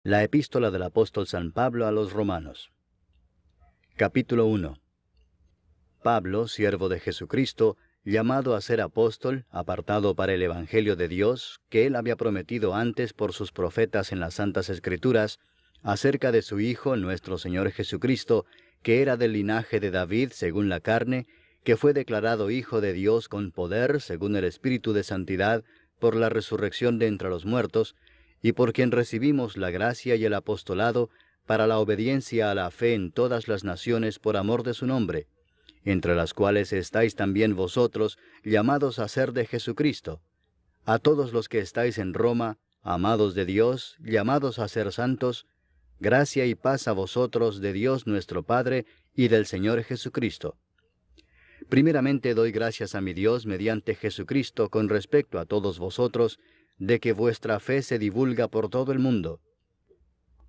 La epístola del apóstol San Pablo a los Romanos. Capítulo 1. Pablo, siervo de Jesucristo, llamado a ser apóstol, apartado para el Evangelio de Dios, que él había prometido antes por sus profetas en las Santas Escrituras, acerca de su Hijo, nuestro Señor Jesucristo, que era del linaje de David según la carne, que fue declarado Hijo de Dios con poder, según el Espíritu de Santidad, por la resurrección de entre los muertos, y por quien recibimos la gracia y el apostolado para la obediencia a la fe en todas las naciones por amor de su nombre, entre las cuales estáis también vosotros, llamados a ser de Jesucristo. A todos los que estáis en Roma, amados de Dios, llamados a ser santos, gracia y paz a vosotros de Dios nuestro Padre y del Señor Jesucristo. Primeramente doy gracias a mi Dios mediante Jesucristo con respecto a todos vosotros, de que vuestra fe se divulga por todo el mundo.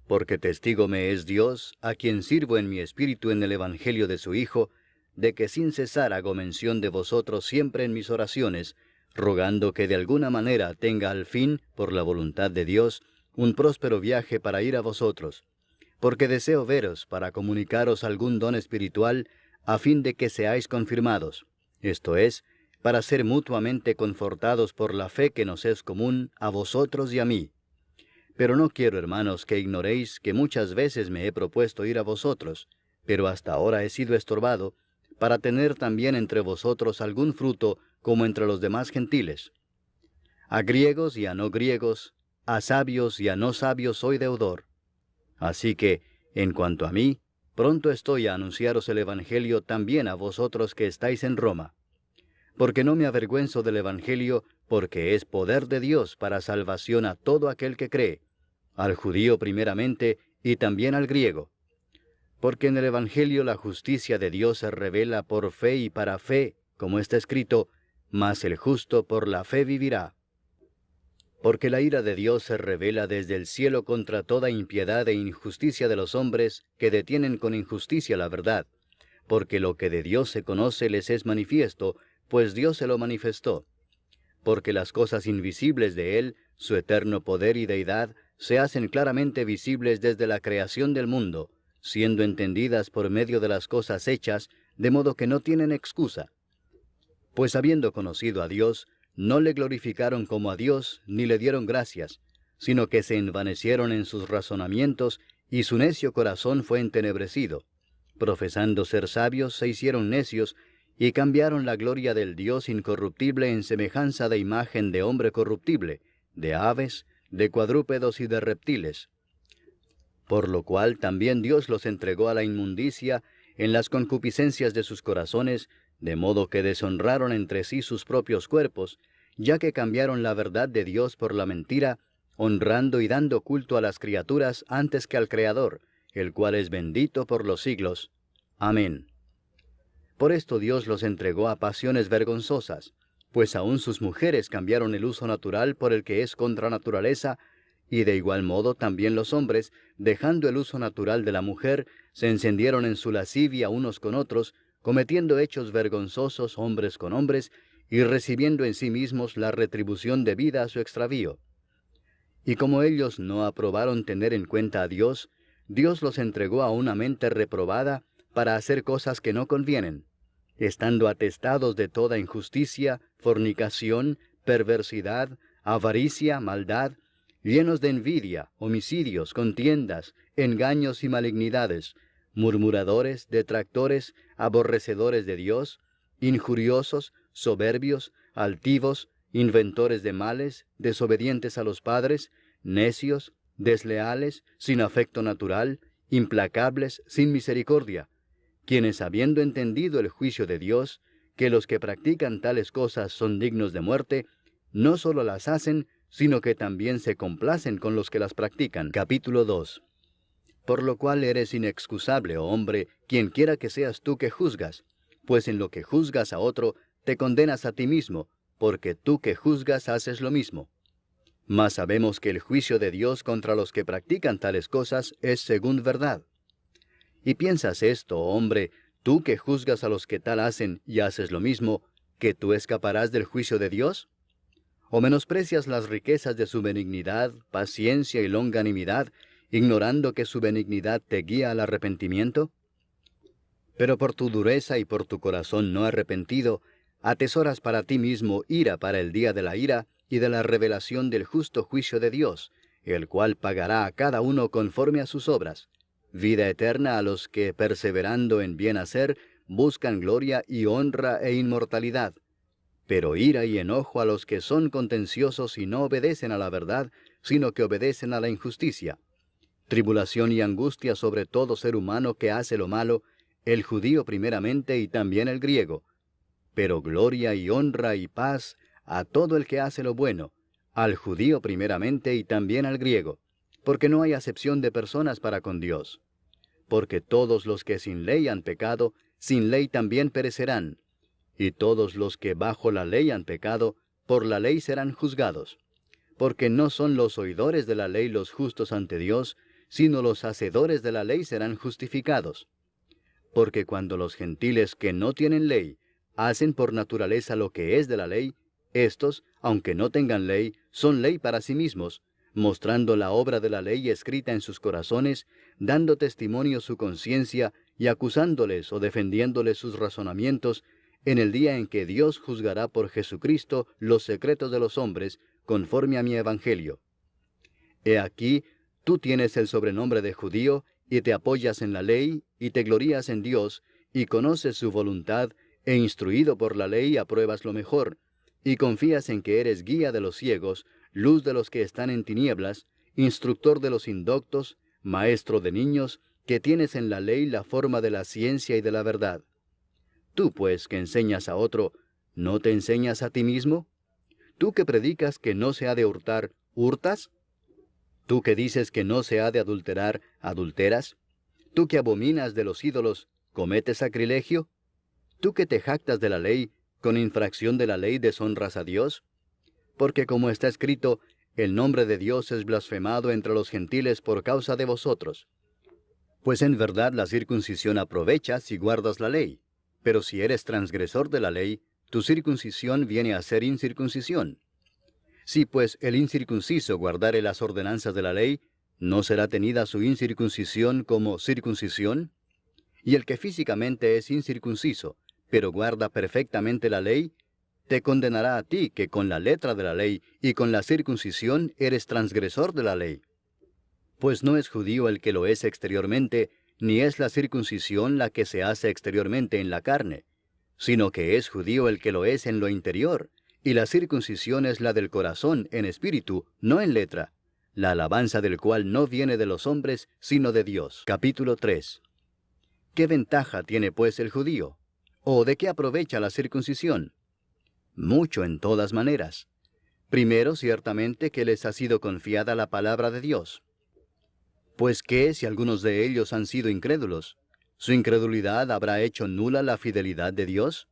Porque testigo me es Dios, a quien sirvo en mi espíritu en el Evangelio de su Hijo, de que sin cesar hago mención de vosotros siempre en mis oraciones, rogando que de alguna manera tenga al fin, por la voluntad de Dios, un próspero viaje para ir a vosotros. Porque deseo veros para comunicaros algún don espiritual, a fin de que seáis confirmados, esto es, para ser mutuamente confortados por la fe que nos es común a vosotros y a mí. Pero no quiero, hermanos, que ignoréis que muchas veces me he propuesto ir a vosotros, pero hasta ahora he sido estorbado, para tener también entre vosotros algún fruto como entre los demás gentiles. A griegos y a no griegos, a sabios y a no sabios soy deudor. Así que, en cuanto a mí, pronto estoy a anunciaros el Evangelio también a vosotros que estáis en Roma. Porque no me avergüenzo del Evangelio, porque es poder de Dios para salvación a todo aquel que cree, al judío primeramente y también al griego. Porque en el Evangelio la justicia de Dios se revela por fe y para fe, como está escrito, mas el justo por la fe vivirá. Porque la ira de Dios se revela desde el cielo contra toda impiedad e injusticia de los hombres que detienen con injusticia la verdad, porque lo que de Dios se conoce les es manifiesto, pues Dios se lo manifestó. Porque las cosas invisibles de Él, su eterno poder y deidad, se hacen claramente visibles desde la creación del mundo, siendo entendidas por medio de las cosas hechas, de modo que no tienen excusa. Pues habiendo conocido a Dios, no le glorificaron como a Dios, ni le dieron gracias, sino que se envanecieron en sus razonamientos, y su necio corazón fue entenebrecido. Profesando ser sabios, se hicieron necios, y cambiaron la gloria del Dios incorruptible en semejanza de imagen de hombre corruptible, de aves, de cuadrúpedos y de reptiles. Por lo cual también Dios los entregó a la inmundicia en las concupiscencias de sus corazones, de modo que deshonraron entre sí sus propios cuerpos, ya que cambiaron la verdad de Dios por la mentira, honrando y dando culto a las criaturas antes que al Creador, el cual es bendito por los siglos. Amén. Por esto Dios los entregó a pasiones vergonzosas, pues aun sus mujeres cambiaron el uso natural por el que es contra naturaleza, y de igual modo también los hombres, dejando el uso natural de la mujer, se encendieron en su lascivia unos con otros, cometiendo hechos vergonzosos hombres con hombres, y recibiendo en sí mismos la retribución debida a su extravío. Y como ellos no aprobaron tener en cuenta a Dios, Dios los entregó a una mente reprobada para hacer cosas que no convienen, estando atestados de toda injusticia, fornicación, perversidad, avaricia, maldad, llenos de envidia, homicidios, contiendas, engaños y malignidades, murmuradores, detractores, aborrecedores de Dios, injuriosos, soberbios, altivos, inventores de males, desobedientes a los padres, necios, desleales, sin afecto natural, implacables, sin misericordia, quienes habiendo entendido el juicio de Dios, que los que practican tales cosas son dignos de muerte, no solo las hacen, sino que también se complacen con los que las practican. Capítulo 2. Por lo cual eres inexcusable, oh hombre, quien quiera que seas tú que juzgas, pues en lo que juzgas a otro, te condenas a ti mismo, porque tú que juzgas haces lo mismo. Mas sabemos que el juicio de Dios contra los que practican tales cosas es según verdad. ¿Y piensas esto, oh hombre, tú que juzgas a los que tal hacen y haces lo mismo, que tú escaparás del juicio de Dios? ¿O menosprecias las riquezas de su benignidad, paciencia y longanimidad, ignorando que su benignidad te guía al arrepentimiento? Pero por tu dureza y por tu corazón no arrepentido, atesoras para ti mismo ira para el día de la ira y de la revelación del justo juicio de Dios, el cual pagará a cada uno conforme a sus obras. Vida eterna a los que, perseverando en bien hacer, buscan gloria y honra e inmortalidad. Pero ira y enojo a los que son contenciosos y no obedecen a la verdad, sino que obedecen a la injusticia. Tribulación y angustia sobre todo ser humano que hace lo malo, el judío primeramente y también el griego. Pero gloria y honra y paz a todo el que hace lo bueno, al judío primeramente y también al griego, porque no hay acepción de personas para con Dios. Porque todos los que sin ley han pecado, sin ley también perecerán, y todos los que bajo la ley han pecado, por la ley serán juzgados. Porque no son los oidores de la ley los justos ante Dios, sino los hacedores de la ley serán justificados. Porque cuando los gentiles que no tienen ley hacen por naturaleza lo que es de la ley, éstos, aunque no tengan ley, son ley para sí mismos, mostrando la obra de la ley escrita en sus corazones, dando testimonio su conciencia y acusándoles o defendiéndoles sus razonamientos, en el día en que Dios juzgará por Jesucristo los secretos de los hombres, conforme a mi evangelio. He aquí, tú tienes el sobrenombre de judío, y te apoyas en la ley, y te glorías en Dios, y conoces su voluntad, e instruido por la ley apruebas lo mejor, y confías en que eres guía de los ciegos, luz de los que están en tinieblas, instructor de los indoctos, maestro de niños, que tienes en la ley la forma de la ciencia y de la verdad. Tú, pues, que enseñas a otro, ¿no te enseñas a ti mismo? Tú que predicas que no se ha de hurtar, ¿hurtas? Tú que dices que no se ha de adulterar, ¿adulteras? Tú que abominas de los ídolos, ¿cometes sacrilegio? Tú que te jactas de la ley, ¿con infracción de la ley deshonras a Dios? Porque como está escrito, el nombre de Dios es blasfemado entre los gentiles por causa de vosotros. Pues en verdad la circuncisión aprovecha si guardas la ley. Pero si eres transgresor de la ley, tu circuncisión viene a ser incircuncisión. Si pues el incircunciso guardare las ordenanzas de la ley, ¿no será tenida su incircuncisión como circuncisión? Y el que físicamente es incircunciso, pero guarda perfectamente la ley, te condenará a ti que con la letra de la ley y con la circuncisión eres transgresor de la ley. Pues no es judío el que lo es exteriormente, ni es la circuncisión la que se hace exteriormente en la carne, sino que es judío el que lo es en lo interior, y la circuncisión es la del corazón en espíritu, no en letra, la alabanza del cual no viene de los hombres, sino de Dios. Capítulo 3. ¿Qué ventaja tiene pues el judío? ¿O de qué aprovecha la circuncisión? Mucho en todas maneras. Primero, ciertamente que les ha sido confiada la palabra de Dios. Pues ¿qué si algunos de ellos han sido incrédulos? ¿Su incredulidad habrá hecho nula la fidelidad de Dios?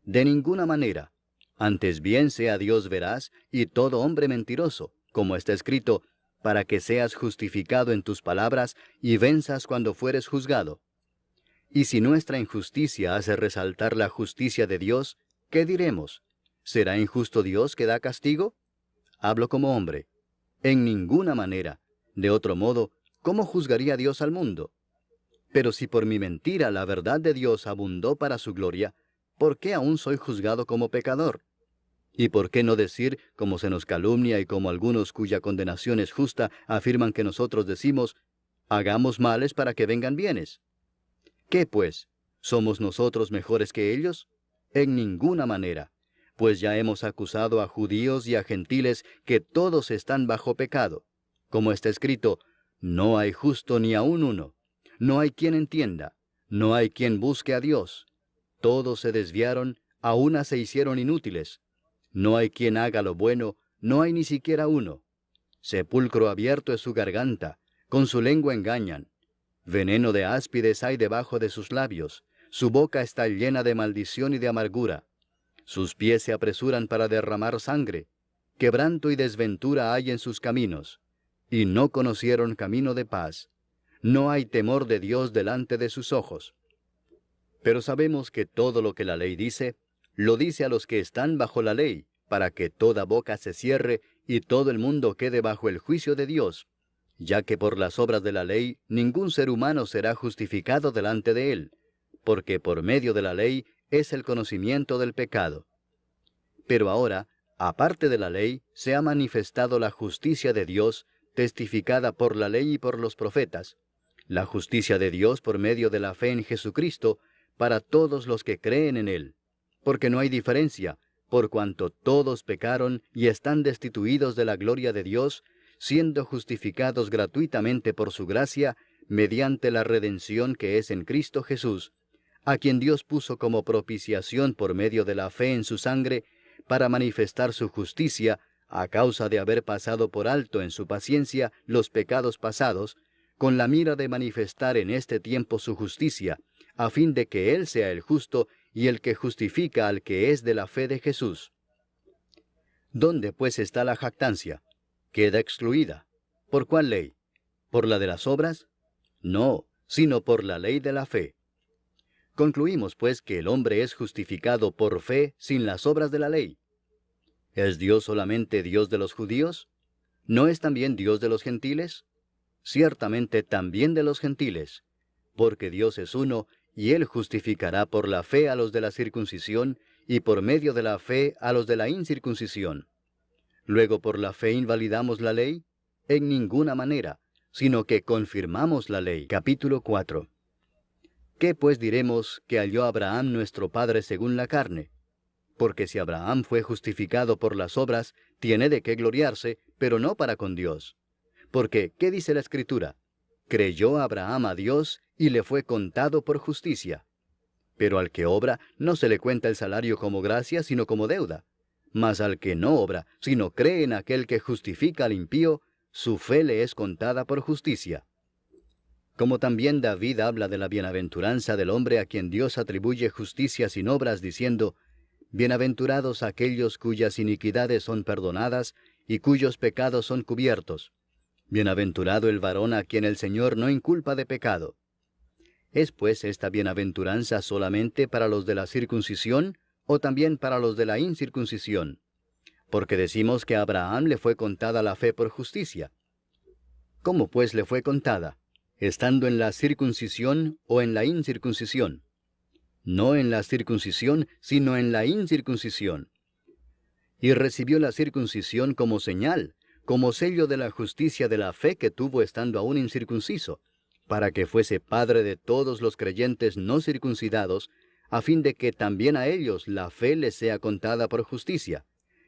De ninguna manera. Antes bien sea Dios veraz y todo hombre mentiroso, como está escrito, para que seas justificado en tus palabras y venzas cuando fueres juzgado. Y si nuestra injusticia hace resaltar la justicia de Dios, ¿qué diremos? ¿Será injusto Dios que da castigo? Hablo como hombre. En ninguna manera. De otro modo, ¿cómo juzgaría Dios al mundo? Pero si por mi mentira la verdad de Dios abundó para su gloria, ¿por qué aún soy juzgado como pecador? ¿Y por qué no decir, como se nos calumnia y como algunos cuya condenación es justa afirman que nosotros decimos, hagamos males para que vengan bienes? ¿Qué pues? ¿Somos nosotros mejores que ellos? En ninguna manera, pues ya hemos acusado a judíos y a gentiles que todos están bajo pecado. Como está escrito, no hay justo ni aun uno, no hay quien entienda, no hay quien busque a Dios. Todos se desviaron, a una se hicieron inútiles. No hay quien haga lo bueno, no hay ni siquiera uno. Sepulcro abierto es su garganta, con su lengua engañan. Veneno de áspides hay debajo de sus labios, su boca está llena de maldición y de amargura. Sus pies se apresuran para derramar sangre, quebranto y desventura hay en sus caminos, y no conocieron camino de paz. No hay temor de Dios delante de sus ojos. Pero sabemos que todo lo que la ley dice, lo dice a los que están bajo la ley, para que toda boca se cierre y todo el mundo quede bajo el juicio de Dios. ya que por las obras de la ley ningún ser humano será justificado delante de él, porque por medio de la ley es el conocimiento del pecado. Pero ahora, aparte de la ley, se ha manifestado la justicia de Dios, testificada por la ley y por los profetas, la justicia de Dios por medio de la fe en Jesucristo, para todos los que creen en Él, porque no hay diferencia, por cuanto todos pecaron y están destituidos de la gloria de Dios, siendo justificados gratuitamente por su gracia, mediante la redención que es en Cristo Jesús, a quien Dios puso como propiciación por medio de la fe en su sangre, para manifestar su justicia, a causa de haber pasado por alto en su paciencia los pecados pasados, con la mira de manifestar en este tiempo su justicia, a fin de que Él sea el justo y el que justifica al que es de la fe de Jesús. ¿Dónde pues está la jactancia? Queda excluida. ¿Por cuál ley? ¿Por la de las obras? No, sino por la ley de la fe. Concluimos pues que el hombre es justificado por fe sin las obras de la ley. ¿Es Dios solamente Dios de los judíos? ¿No es también Dios de los gentiles? Ciertamente también de los gentiles, porque Dios es uno, y Él justificará por la fe a los de la circuncisión, y por medio de la fe a los de la incircuncisión. Luego, ¿por la fe invalidamos la ley? En ninguna manera, sino que confirmamos la ley. Capítulo 4. ¿Qué pues diremos que halló Abraham nuestro padre según la carne? Porque si Abraham fue justificado por las obras, tiene de qué gloriarse, pero no para con Dios. Porque, ¿qué dice la Escritura? Creyó Abraham a Dios, y le fue contado por justicia. Pero al que obra, no se le cuenta el salario como gracia, sino como deuda. Mas al que no obra, sino cree en aquel que justifica al impío, su fe le es contada por justicia. Como también David habla de la bienaventuranza del hombre a quien Dios atribuye justicia sin obras, diciendo: Bienaventurados aquellos cuyas iniquidades son perdonadas, y cuyos pecados son cubiertos. Bienaventurado el varón a quien el Señor no inculpa de pecado. ¿Es pues esta bienaventuranza solamente para los de la circuncisión, o también para los de la incircuncisión? Porque decimos que a Abraham le fue contada la fe por justicia. ¿Cómo pues le fue contada? ¿Estando en la circuncisión o en la incircuncisión? No en la circuncisión, sino en la incircuncisión. Y recibió la circuncisión como señal, como sello de la justicia de la fe que tuvo estando aún incircunciso, para que fuese padre de todos los creyentes no circuncidados, a fin de que también a ellos la fe les sea contada por justicia,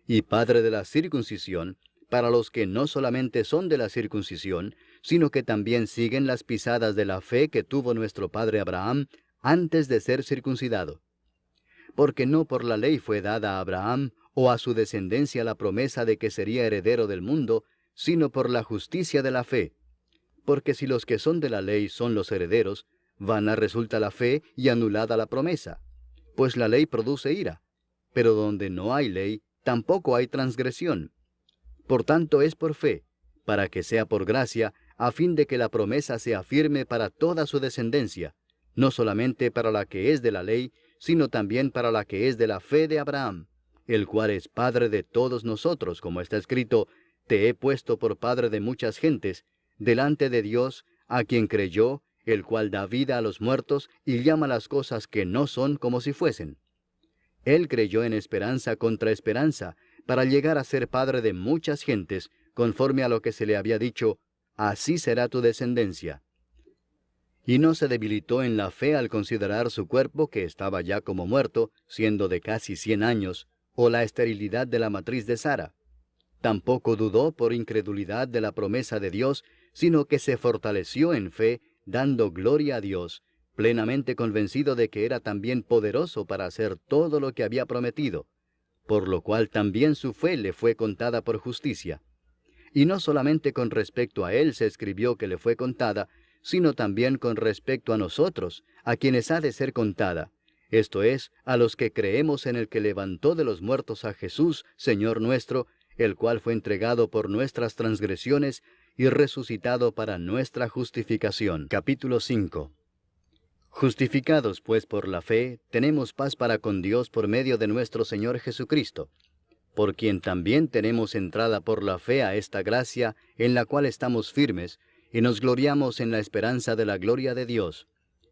y padre de la circuncisión, para los que no solamente son de la circuncisión, sino que también siguen las pisadas de la fe que tuvo nuestro padre Abraham antes de ser circuncidado. Porque no por la ley fue dada a Abraham o a su descendencia la promesa de que sería heredero del mundo, sino por la justicia de la fe. Porque si los que son de la ley son los herederos, vana resulta la fe y anulada la promesa. Pues la ley produce ira, pero donde no hay ley, tampoco hay transgresión. Por tanto es por fe, para que sea por gracia, a fin de que la promesa sea firme para toda su descendencia, no solamente para la que es de la ley, sino también para la que es de la fe de Abraham, el cual es Padre de todos nosotros, como está escrito: Te he puesto por Padre de muchas gentes, delante de Dios, a quien creyó, el cual da vida a los muertos y llama las cosas que no son como si fuesen. Él creyó en esperanza contra esperanza, para llegar a ser padre de muchas gentes, conforme a lo que se le había dicho: Así será tu descendencia. Y no se debilitó en la fe al considerar su cuerpo, que estaba ya como muerto, siendo de casi 100 años, o la esterilidad de la matriz de Sara. Tampoco dudó por incredulidad de la promesa de Dios, sino que se fortaleció en fe, dando gloria a Dios, plenamente convencido de que era también poderoso para hacer todo lo que había prometido, por lo cual también su fe le fue contada por justicia. Y no solamente con respecto a él se escribió que le fue contada, sino también con respecto a nosotros, a quienes ha de ser contada, esto es, a los que creemos en el que levantó de los muertos a Jesús, Señor nuestro, el cual fue entregado por nuestras transgresiones y resucitado para nuestra justificación. Capítulo 5. Justificados pues por la fe, tenemos paz para con Dios por medio de nuestro Señor Jesucristo, por quien también tenemos entrada por la fe a esta gracia, en la cual estamos firmes, y nos gloriamos en la esperanza de la gloria de Dios.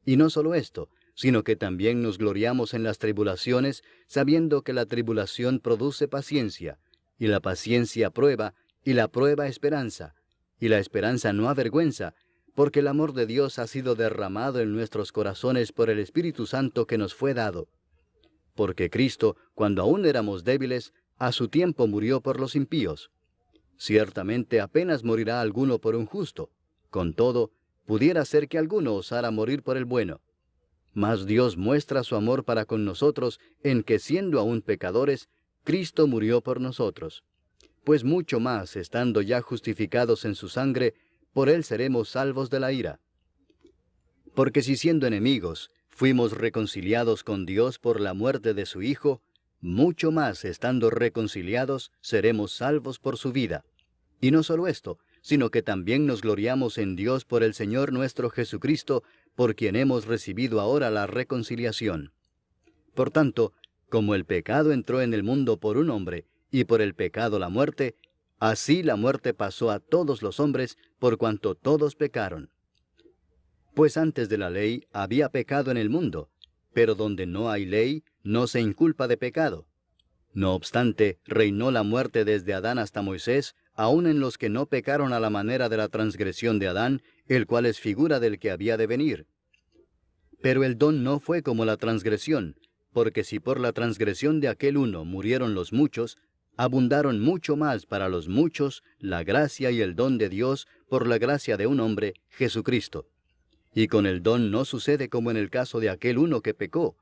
Y no solo esto, sino que también nos gloriamos en las tribulaciones, sabiendo que la tribulación produce paciencia, y la paciencia prueba, y la prueba esperanza, y la esperanza no avergüenza, porque el amor de Dios ha sido derramado en nuestros corazones por el Espíritu Santo que nos fue dado. Porque Cristo, cuando aún éramos débiles, a su tiempo murió por los impíos. Ciertamente apenas morirá alguno por un justo. Con todo, pudiera ser que alguno osara morir por el bueno. Mas Dios muestra su amor para con nosotros en que, siendo aún pecadores, Cristo murió por nosotros. Pues mucho más, estando ya justificados en su sangre, por él seremos salvos de la ira. Porque si siendo enemigos, fuimos reconciliados con Dios por la muerte de su Hijo, mucho más, estando reconciliados, seremos salvos por su vida. Y no solo esto, sino que también nos gloriamos en Dios por el Señor nuestro Jesucristo, por quien hemos recibido ahora la reconciliación. Por tanto, como el pecado entró en el mundo por un hombre, y por el pecado la muerte, así la muerte pasó a todos los hombres, por cuanto todos pecaron. Pues antes de la ley había pecado en el mundo, pero donde no hay ley, no se inculpa de pecado. No obstante, reinó la muerte desde Adán hasta Moisés, aun en los que no pecaron a la manera de la transgresión de Adán, el cual es figura del que había de venir. Pero el don no fue como la transgresión, porque si por la transgresión de aquel uno murieron los muchos, abundaron mucho más para los muchos la gracia y el don de Dios por la gracia de un hombre, Jesucristo. Y con el don no sucede como en el caso de aquel uno que pecó,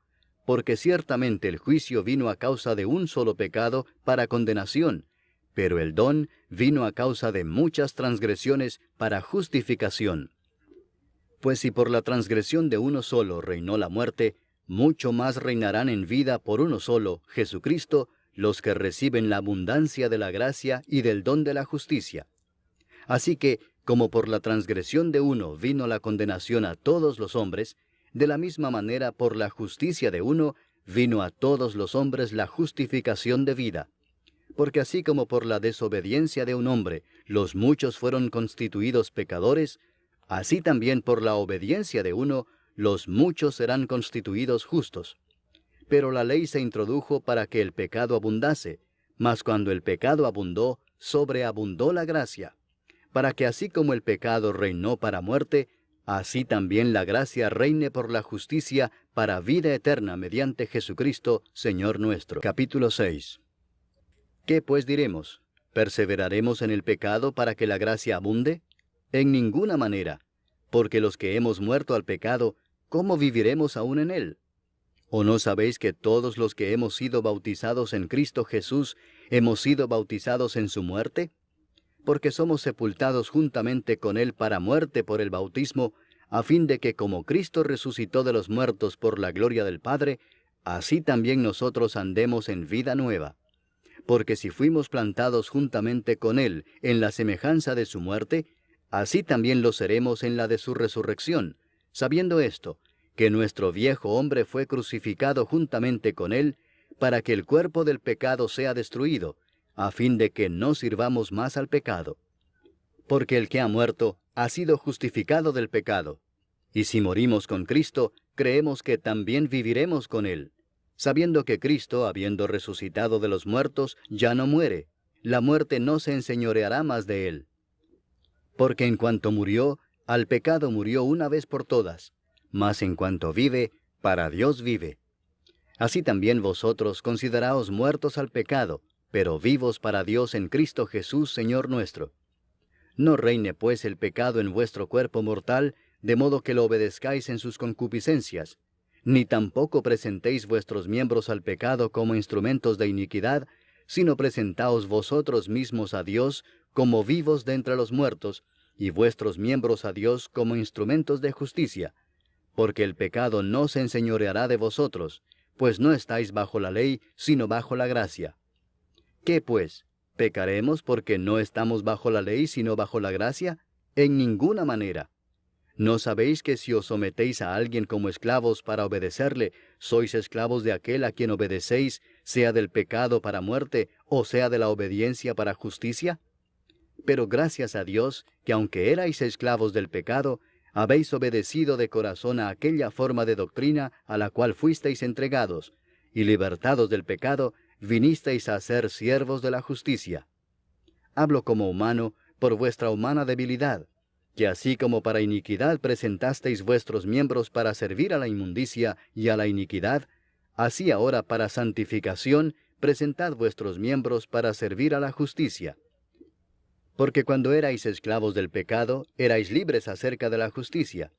porque ciertamente el juicio vino a causa de un solo pecado para condenación, pero el don vino a causa de muchas transgresiones para justificación. Pues si por la transgresión de uno solo reinó la muerte, mucho más reinarán en vida por uno solo, Jesucristo, los que reciben la abundancia de la gracia y del don de la justicia. Así que, como por la transgresión de uno vino la condenación a todos los hombres, de la misma manera por la justicia de uno vino a todos los hombres la justificación de vida. Porque así como por la desobediencia de un hombre los muchos fueron constituidos pecadores, así también por la obediencia de uno los muchos serán constituidos justos. Pero la ley se introdujo para que el pecado abundase, mas cuando el pecado abundó, sobreabundó la gracia, para que así como el pecado reinó para muerte, así también la gracia reine por la justicia para vida eterna mediante Jesucristo, Señor nuestro. Capítulo 6. ¿Qué pues diremos? ¿Perseveraremos en el pecado para que la gracia abunde? En ninguna manera, porque los que hemos muerto al pecado, ¿cómo viviremos aún en él? ¿O no sabéis que todos los que hemos sido bautizados en Cristo Jesús, hemos sido bautizados en su muerte? Porque somos sepultados juntamente con él para muerte por el bautismo, a fin de que como Cristo resucitó de los muertos por la gloria del Padre, así también nosotros andemos en vida nueva. Porque si fuimos plantados juntamente con él en la semejanza de su muerte, así también lo seremos en la de su resurrección, sabiendo esto, que nuestro viejo hombre fue crucificado juntamente con él, para que el cuerpo del pecado sea destruido, a fin de que no sirvamos más al pecado. Porque el que ha muerto ha sido justificado del pecado. Y si morimos con Cristo, creemos que también viviremos con él, sabiendo que Cristo, habiendo resucitado de los muertos, ya no muere. La muerte no se enseñoreará más de él. Porque en cuanto murió, al pecado murió una vez por todas, mas en cuanto vive, para Dios vive. Así también vosotros consideraos muertos al pecado, pero vivos para Dios en Cristo Jesús, Señor nuestro. No reine pues el pecado en vuestro cuerpo mortal, de modo que lo obedezcáis en sus concupiscencias, ni tampoco presentéis vuestros miembros al pecado como instrumentos de iniquidad, sino presentaos vosotros mismos a Dios como vivos de entre los muertos, y vuestros miembros a Dios como instrumentos de justicia, porque el pecado no se enseñoreará de vosotros, pues no estáis bajo la ley, sino bajo la gracia. ¿Qué pues? ¿Pecaremos porque no estamos bajo la ley, sino bajo la gracia? En ninguna manera. ¿No sabéis que si os sometéis a alguien como esclavos para obedecerle, sois esclavos de aquel a quien obedecéis, sea del pecado para muerte, o sea de la obediencia para justicia? Pero gracias a Dios, que aunque erais esclavos del pecado, habéis obedecido de corazón a aquella forma de doctrina a la cual fuisteis entregados, y libertados del pecado, vinisteis a ser siervos de la justicia. Hablo como humano, por vuestra humana debilidad, que así como para iniquidad presentasteis vuestros miembros para servir a la inmundicia y a la iniquidad, así ahora para santificación presentad vuestros miembros para servir a la justicia. Porque cuando erais esclavos del pecado, erais libres acerca de la justicia.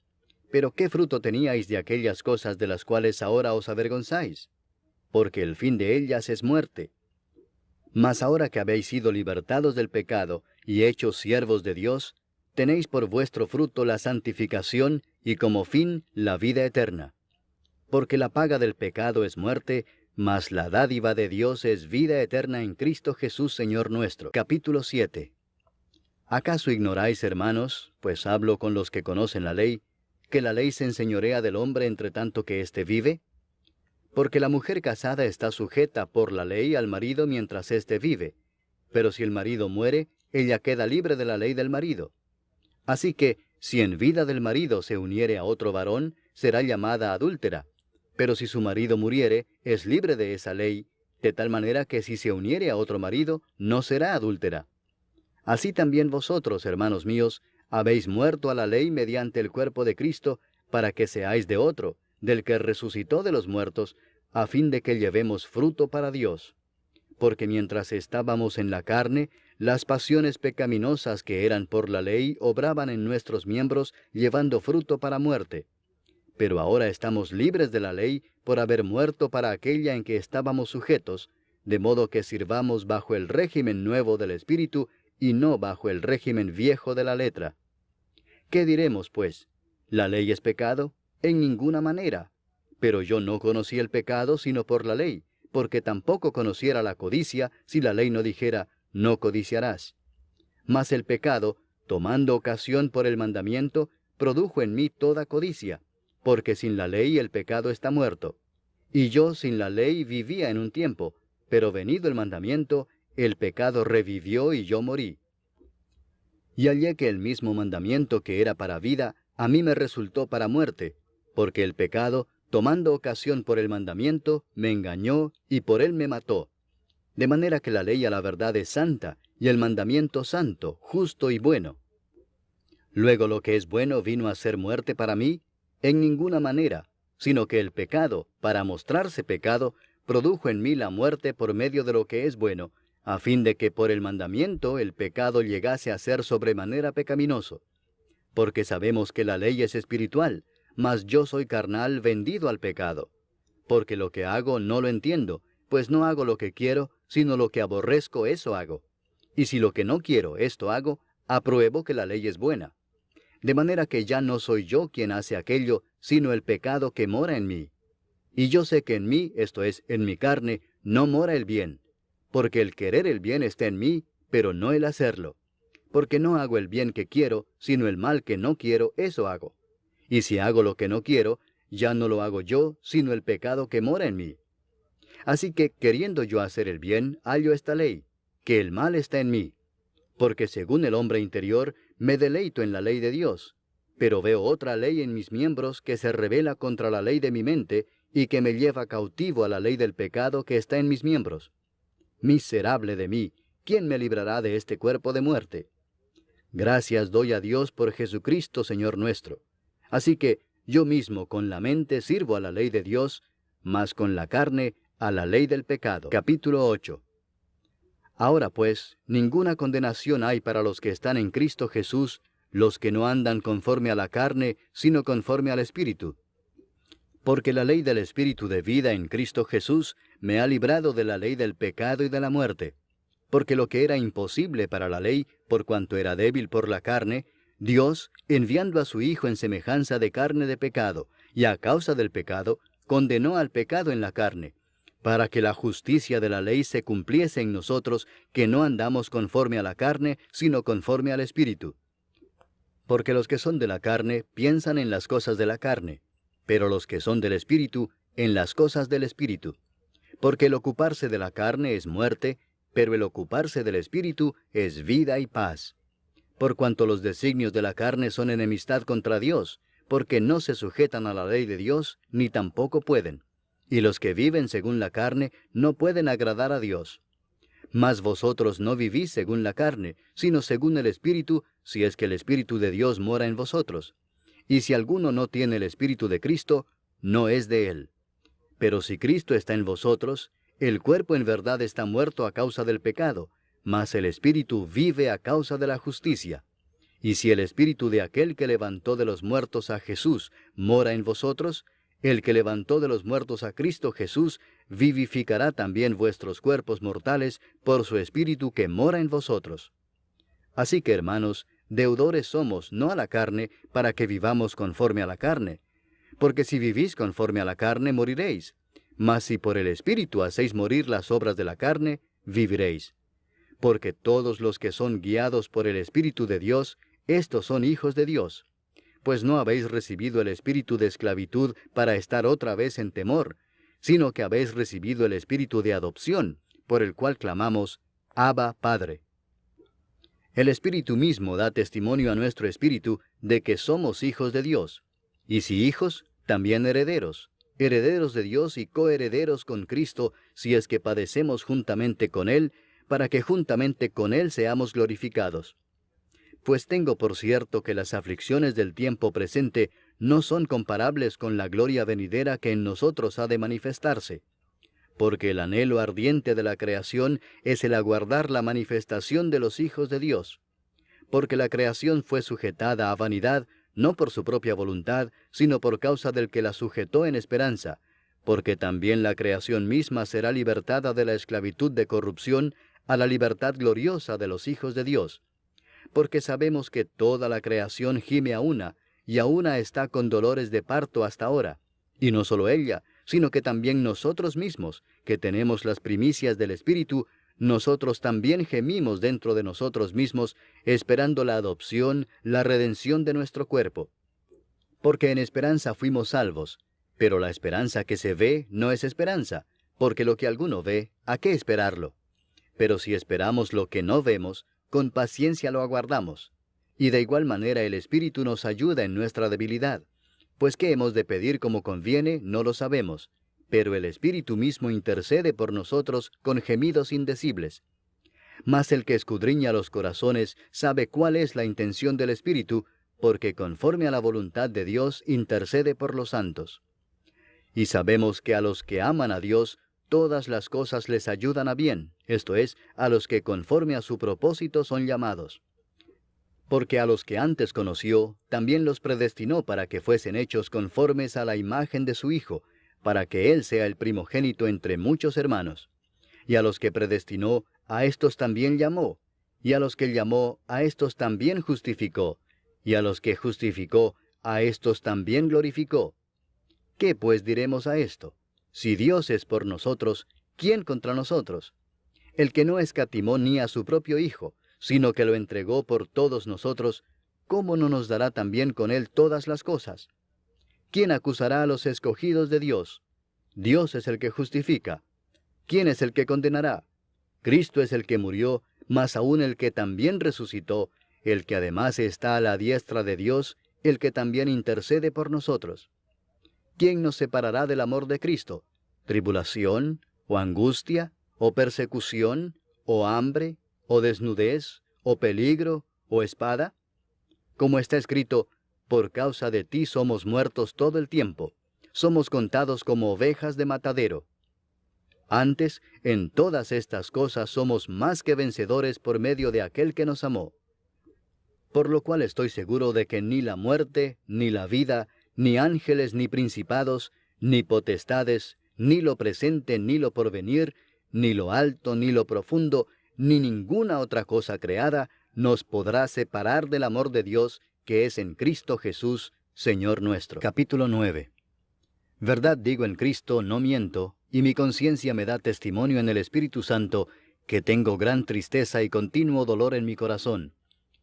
Pero ¿qué fruto teníais de aquellas cosas de las cuales ahora os avergonzáis? Porque el fin de ellas es muerte. Mas ahora que habéis sido libertados del pecado y hechos siervos de Dios, tenéis por vuestro fruto la santificación y como fin la vida eterna. Porque la paga del pecado es muerte, mas la dádiva de Dios es vida eterna en Cristo Jesús Señor nuestro. Capítulo 7. ¿Acaso ignoráis, hermanos, pues hablo con los que conocen la ley, que la ley se enseñorea del hombre entre tanto que éste vive? Porque la mujer casada está sujeta por la ley al marido mientras éste vive, pero si el marido muere, ella queda libre de la ley del marido. Así que, si en vida del marido se uniere a otro varón, será llamada adúltera, pero si su marido muriere, es libre de esa ley, de tal manera que si se uniere a otro marido, no será adúltera. Así también vosotros, hermanos míos, habéis muerto a la ley mediante el cuerpo de Cristo, para que seáis de otro, del que resucitó de los muertos, a fin de que llevemos fruto para Dios. Porque mientras estábamos en la carne, las pasiones pecaminosas que eran por la ley obraban en nuestros miembros, llevando fruto para muerte. Pero ahora estamos libres de la ley por haber muerto para aquella en que estábamos sujetos, de modo que sirvamos bajo el régimen nuevo del Espíritu y no bajo el régimen viejo de la letra. ¿Qué diremos, pues? ¿La ley es pecado? En ninguna manera. Pero yo no conocí el pecado sino por la ley, porque tampoco conociera la codicia si la ley no dijera, no codiciarás. Mas el pecado, tomando ocasión por el mandamiento, produjo en mí toda codicia, porque sin la ley el pecado está muerto. Y yo sin la ley vivía en un tiempo, pero venido el mandamiento, el pecado revivió y yo morí. Y hallé que el mismo mandamiento que era para vida, a mí me resultó para muerte, porque el pecado, tomando ocasión por el mandamiento, me engañó y por él me mató. De manera que la ley a la verdad es santa, y el mandamiento santo, justo y bueno. Luego lo que es bueno vino a ser muerte para mí, en ninguna manera, sino que el pecado, para mostrarse pecado, produjo en mí la muerte por medio de lo que es bueno, a fin de que por el mandamiento el pecado llegase a ser sobremanera pecaminoso. Porque sabemos que la ley es espiritual, mas yo soy carnal vendido al pecado. Porque lo que hago no lo entiendo, pues no hago lo que quiero, sino lo que aborrezco eso hago. Y si lo que no quiero esto hago, apruebo que la ley es buena. De manera que ya no soy yo quien hace aquello, sino el pecado que mora en mí. Y yo sé que en mí, esto es, en mi carne, no mora el bien. Porque el querer el bien está en mí, pero no el hacerlo. Porque no hago el bien que quiero, sino el mal que no quiero, eso hago. Y si hago lo que no quiero, ya no lo hago yo, sino el pecado que mora en mí. Así que, queriendo yo hacer el bien, hallo esta ley, que el mal está en mí. Porque según el hombre interior, me deleito en la ley de Dios. Pero veo otra ley en mis miembros que se rebela contra la ley de mi mente, y que me lleva cautivo a la ley del pecado que está en mis miembros. Miserable de mí, ¿quién me librará de este cuerpo de muerte? Gracias doy a Dios por Jesucristo, Señor nuestro. Así que yo mismo con la mente sirvo a la ley de Dios, mas con la carne a la ley del pecado. Capítulo 8. Ahora pues, ninguna condenación hay para los que están en Cristo Jesús, los que no andan conforme a la carne, sino conforme al Espíritu. Porque la ley del Espíritu de vida en Cristo Jesús me ha librado de la ley del pecado y de la muerte. Porque lo que era imposible para la ley, por cuanto era débil por la carne, Dios, enviando a su Hijo en semejanza de carne de pecado, y a causa del pecado, condenó al pecado en la carne, para que la justicia de la ley se cumpliese en nosotros, que no andamos conforme a la carne, sino conforme al Espíritu. Porque los que son de la carne piensan en las cosas de la carne, pero los que son del Espíritu en las cosas del Espíritu. Porque el ocuparse de la carne es muerte, pero el ocuparse del Espíritu es vida y paz. Por cuanto los designios de la carne son enemistad contra Dios, porque no se sujetan a la ley de Dios, ni tampoco pueden. Y los que viven según la carne no pueden agradar a Dios. Mas vosotros no vivís según la carne, sino según el Espíritu, si es que el Espíritu de Dios mora en vosotros. Y si alguno no tiene el Espíritu de Cristo, no es de él. Pero si Cristo está en vosotros, el cuerpo en verdad está muerto a causa del pecado, mas el Espíritu vive a causa de la justicia. Y si el Espíritu de aquel que levantó de los muertos a Jesús mora en vosotros, el que levantó de los muertos a Cristo Jesús vivificará también vuestros cuerpos mortales por su Espíritu que mora en vosotros. Así que, hermanos, deudores somos, no a la carne, para que vivamos conforme a la carne. Porque si vivís conforme a la carne, moriréis. Mas si por el Espíritu hacéis morir las obras de la carne, viviréis. Porque todos los que son guiados por el Espíritu de Dios, estos son hijos de Dios. Pues no habéis recibido el espíritu de esclavitud para estar otra vez en temor, sino que habéis recibido el espíritu de adopción, por el cual clamamos, Abba, Padre. El Espíritu mismo da testimonio a nuestro espíritu de que somos hijos de Dios. Y si hijos, también herederos, herederos de Dios y coherederos con Cristo, si es que padecemos juntamente con Él, para que juntamente con Él seamos glorificados. Pues tengo por cierto que las aflicciones del tiempo presente no son comparables con la gloria venidera que en nosotros ha de manifestarse. Porque el anhelo ardiente de la creación es el aguardar la manifestación de los hijos de Dios. Porque la creación fue sujetada a vanidad, no por su propia voluntad, sino por causa del que la sujetó en esperanza, porque también la creación misma será libertada de la esclavitud de corrupción a la libertad gloriosa de los hijos de Dios. Porque sabemos que toda la creación gime a una, y a una está con dolores de parto hasta ahora. Y no solo ella, sino que también nosotros mismos, que tenemos las primicias del Espíritu, nosotros también gemimos dentro de nosotros mismos, esperando la adopción, la redención de nuestro cuerpo. Porque en esperanza fuimos salvos, pero la esperanza que se ve no es esperanza, porque lo que alguno ve, ¿a qué esperarlo? Pero si esperamos lo que no vemos, con paciencia lo aguardamos. Y de igual manera el Espíritu nos ayuda en nuestra debilidad. Pues qué hemos de pedir como conviene, no lo sabemos. Pero el Espíritu mismo intercede por nosotros con gemidos indecibles. Mas el que escudriña los corazones sabe cuál es la intención del Espíritu, porque conforme a la voluntad de Dios intercede por los santos. Y sabemos que a los que aman a Dios, todas las cosas les ayudan a bien, esto es, a los que conforme a su propósito son llamados. Porque a los que antes conoció, también los predestinó para que fuesen hechos conformes a la imagen de su Hijo, para que Él sea el primogénito entre muchos hermanos. Y a los que predestinó, a éstos también llamó, y a los que llamó, a éstos también justificó, y a los que justificó, a éstos también glorificó. ¿Qué pues diremos a esto? Si Dios es por nosotros, ¿quién contra nosotros? El que no escatimó ni a su propio Hijo, sino que lo entregó por todos nosotros, ¿cómo no nos dará también con Él todas las cosas? ¿Quién acusará a los escogidos de Dios? Dios es el que justifica. ¿Quién es el que condenará? Cristo es el que murió, mas aún el que también resucitó, el que además está a la diestra de Dios, el que también intercede por nosotros. ¿Quién nos separará del amor de Cristo? ¿Tribulación, o angustia, o persecución, o hambre, o desnudez, o peligro, o espada? Como está escrito, por causa de ti somos muertos todo el tiempo, somos contados como ovejas de matadero. Antes, en todas estas cosas somos más que vencedores por medio de aquel que nos amó. Por lo cual estoy seguro de que ni la muerte, ni la vida, ni ángeles, ni principados, ni potestades, ni lo presente, ni lo porvenir, ni lo alto, ni lo profundo, ni ninguna otra cosa creada, nos podrá separar del amor de Dios, que es en Cristo Jesús, Señor nuestro. Capítulo 9. Verdad digo en Cristo, no miento, y mi conciencia me da testimonio en el Espíritu Santo, que tengo gran tristeza y continuo dolor en mi corazón.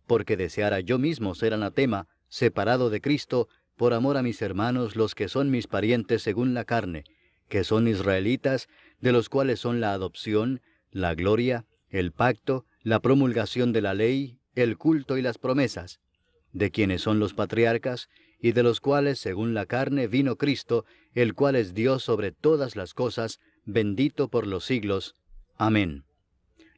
porque deseara yo mismo ser anatema, separado de Cristo, por amor a mis hermanos, los que son mis parientes según la carne, que son israelitas, de los cuales son la adopción, la gloria, el pacto, la promulgación de la ley, el culto y las promesas, de quienes son los patriarcas, y de los cuales, según la carne, vino Cristo, el cual es Dios sobre todas las cosas, bendito por los siglos. Amén.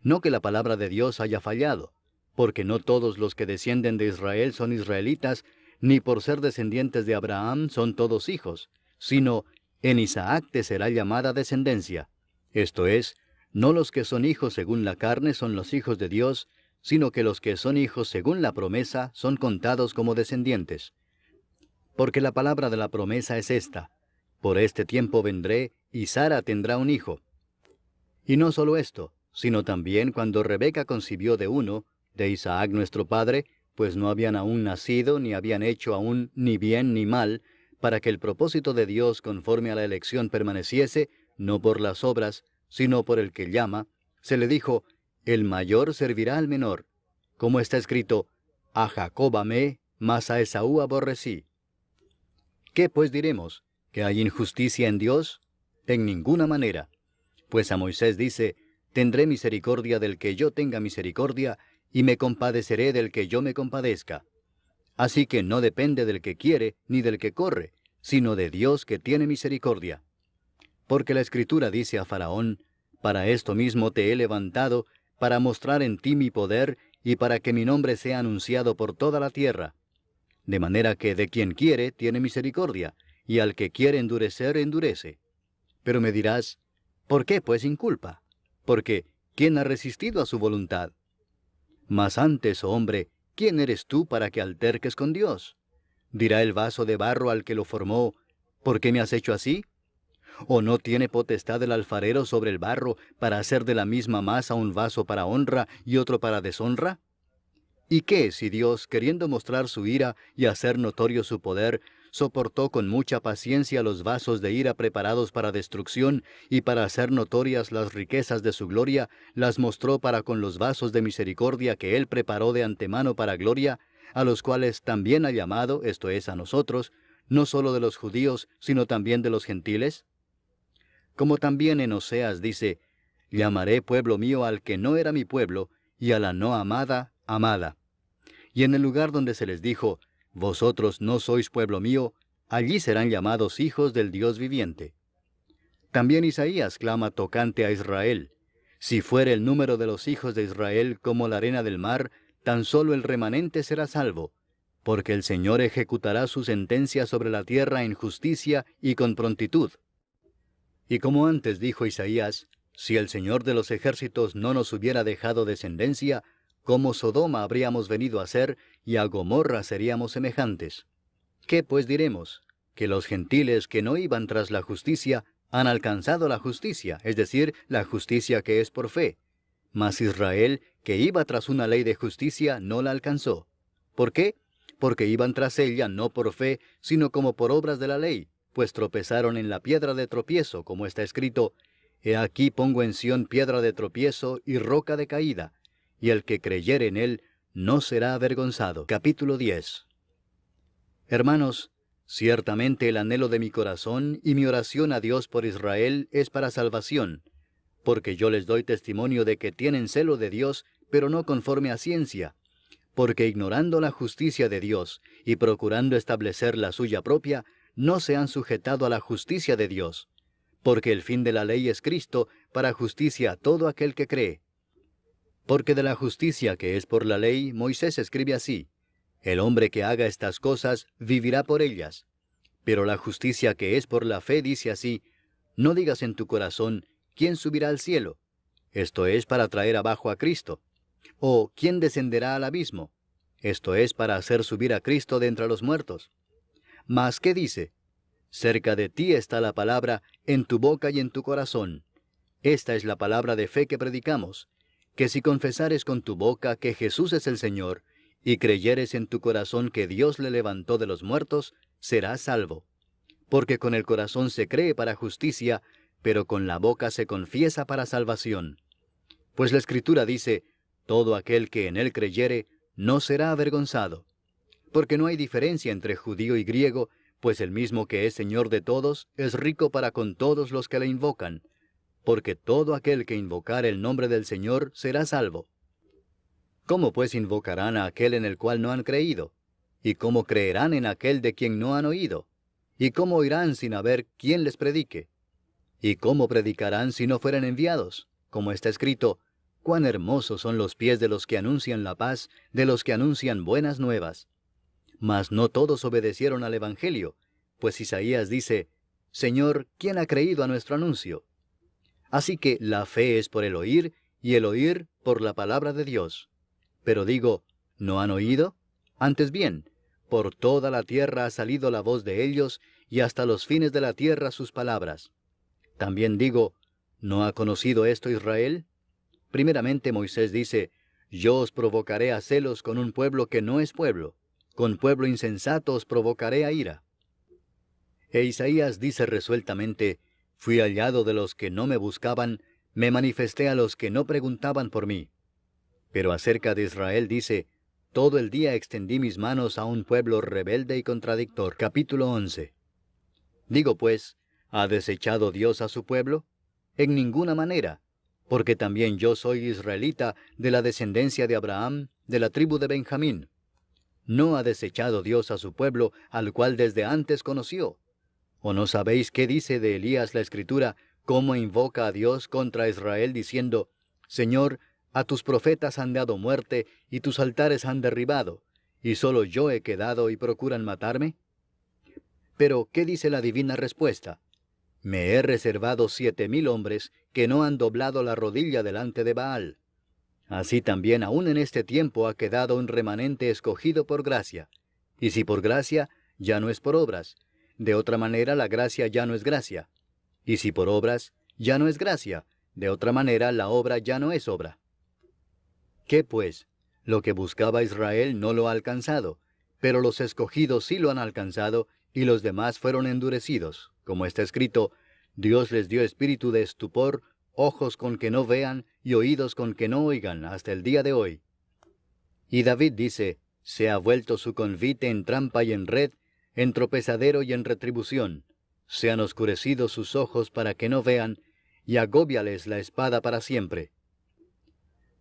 No que la palabra de Dios haya fallado, porque no todos los que descienden de Israel son israelitas, ni por ser descendientes de Abraham son todos hijos, sino en Isaac te será llamada descendencia. Esto es, no los que son hijos según la carne son los hijos de Dios, sino que los que son hijos según la promesa son contados como descendientes. Porque la palabra de la promesa es esta: por este tiempo vendré, y Sara tendrá un hijo. Y no solo esto, sino también cuando Rebeca concibió de uno, de Isaac nuestro padre, pues no habían aún nacido, ni habían hecho aún ni bien ni mal, para que el propósito de Dios conforme a la elección permaneciese, no por las obras, sino por el que llama, se le dijo: el mayor servirá al menor. Como está escrito: a Jacob amé, mas a Esaú aborrecí. ¿Qué pues diremos? ¿Que hay injusticia en Dios? En ninguna manera. Pues a Moisés dice: tendré misericordia del que yo tenga misericordia, y me compadeceré del que yo me compadezca. Así que no depende del que quiere, ni del que corre, sino de Dios que tiene misericordia. Porque la Escritura dice a Faraón: para esto mismo te he levantado, para mostrar en ti mi poder, y para que mi nombre sea anunciado por toda la tierra. De manera que de quien quiere tiene misericordia, y al que quiere endurecer, endurece. Pero me dirás: ¿por qué pues inculpa? Porque ¿quién ha resistido a su voluntad? Mas antes, oh hombre, ¿quién eres tú para que alterques con Dios? Dirá el vaso de barro al que lo formó: ¿por qué me has hecho así? ¿O no tiene potestad el alfarero sobre el barro para hacer de la misma masa un vaso para honra y otro para deshonra? ¿Y qué si Dios, queriendo mostrar su ira y hacer notorio su poder, soportó con mucha paciencia los vasos de ira preparados para destrucción, y para hacer notorias las riquezas de su gloria, las mostró para con los vasos de misericordia que Él preparó de antemano para gloria, a los cuales también ha llamado, esto es, a nosotros, no solo de los judíos, sino también de los gentiles? Como también en Oseas dice: llamaré pueblo mío al que no era mi pueblo, y a la no amada, amada. Y en el lugar donde se les dijo: vosotros no sois pueblo mío, allí serán llamados hijos del Dios viviente. También Isaías clama tocante a Israel: si fuere el número de los hijos de Israel como la arena del mar, tan solo el remanente será salvo, porque el Señor ejecutará su sentencia sobre la tierra en justicia y con prontitud. Y como antes dijo Isaías: si el Señor de los ejércitos no nos hubiera dejado descendencia, como Sodoma habríamos venido a ser, y a Gomorra seríamos semejantes. ¿Qué pues diremos? Que los gentiles que no iban tras la justicia han alcanzado la justicia, es decir, la justicia que es por fe. Mas Israel, que iba tras una ley de justicia, no la alcanzó. ¿Por qué? Porque iban tras ella no por fe, sino como por obras de la ley, pues tropezaron en la piedra de tropiezo, como está escrito: he aquí pongo en Sión piedra de tropiezo y roca de caída, y el que creyere en él no será avergonzado. Capítulo 10. Hermanos, ciertamente el anhelo de mi corazón y mi oración a Dios por Israel es para salvación, porque yo les doy testimonio de que tienen celo de Dios, pero no conforme a ciencia, porque ignorando la justicia de Dios y procurando establecer la suya propia, no se han sujetado a la justicia de Dios, porque el fin de la ley es Cristo, para justicia a todo aquel que cree. Porque de la justicia que es por la ley, Moisés escribe así: el hombre que haga estas cosas vivirá por ellas. Pero la justicia que es por la fe dice así: no digas en tu corazón: ¿quién subirá al cielo? Esto es, para traer abajo a Cristo. O ¿quién descenderá al abismo? Esto es, para hacer subir a Cristo de entre los muertos. Mas ¿qué dice? Cerca de ti está la palabra, en tu boca y en tu corazón. Esta es la palabra de fe que predicamos: que si confesares con tu boca que Jesús es el Señor, y creyeres en tu corazón que Dios le levantó de los muertos, serás salvo. Porque con el corazón se cree para justicia, pero con la boca se confiesa para salvación. Pues la Escritura dice: todo aquel que en él creyere, no será avergonzado. Porque no hay diferencia entre judío y griego, pues el mismo que es Señor de todos, es rico para con todos los que le invocan. Porque todo aquel que invocar el nombre del Señor será salvo. ¿Cómo pues invocarán a aquel en el cual no han creído? ¿Y cómo creerán en aquel de quien no han oído? ¿Y cómo oirán sin haber quien les predique? ¿Y cómo predicarán si no fueren enviados? Como está escrito, cuán hermosos son los pies de los que anuncian la paz, de los que anuncian buenas nuevas. Mas no todos obedecieron al Evangelio, pues Isaías dice, Señor, ¿quién ha creído a nuestro anuncio? Así que la fe es por el oír, y el oír por la palabra de Dios. Pero digo, ¿no han oído? Antes bien, por toda la tierra ha salido la voz de ellos, y hasta los fines de la tierra sus palabras. También digo, ¿no ha conocido esto Israel? Primeramente Moisés dice, yo os provocaré a celos con un pueblo que no es pueblo, con pueblo insensato os provocaré a ira. E Isaías dice resueltamente, fui hallado de los que no me buscaban, me manifesté a los que no preguntaban por mí. Pero acerca de Israel dice, todo el día extendí mis manos a un pueblo rebelde y contradictor. Capítulo 11. Digo pues, ¿ha desechado Dios a su pueblo? En ninguna manera, porque también yo soy israelita de la descendencia de Abraham, de la tribu de Benjamín. ¿No ha desechado Dios a su pueblo, al cual desde antes conoció? ¿O no sabéis qué dice de Elías la Escritura, cómo invoca a Dios contra Israel, diciendo, Señor, a tus profetas han dado muerte, y tus altares han derribado, y solo yo he quedado y procuran matarme? Pero, ¿qué dice la divina respuesta? Me he reservado 7,000 hombres que no han doblado la rodilla delante de Baal. Así también aún en este tiempo ha quedado un remanente escogido por gracia. Y si por gracia, ya no es por obras. De otra manera la gracia ya no es gracia. Y si por obras, ya no es gracia. De otra manera la obra ya no es obra. ¿Qué pues? Lo que buscaba Israel no lo ha alcanzado, pero los escogidos sí lo han alcanzado, y los demás fueron endurecidos. Como está escrito, Dios les dio espíritu de estupor, ojos con que no vean, y oídos con que no oigan, hasta el día de hoy. Y David dice, se ha vuelto su convite en trampa y en red, en tropezadero y en retribución. Se han oscurecido sus ojos para que no vean, y agóbiales la espada para siempre.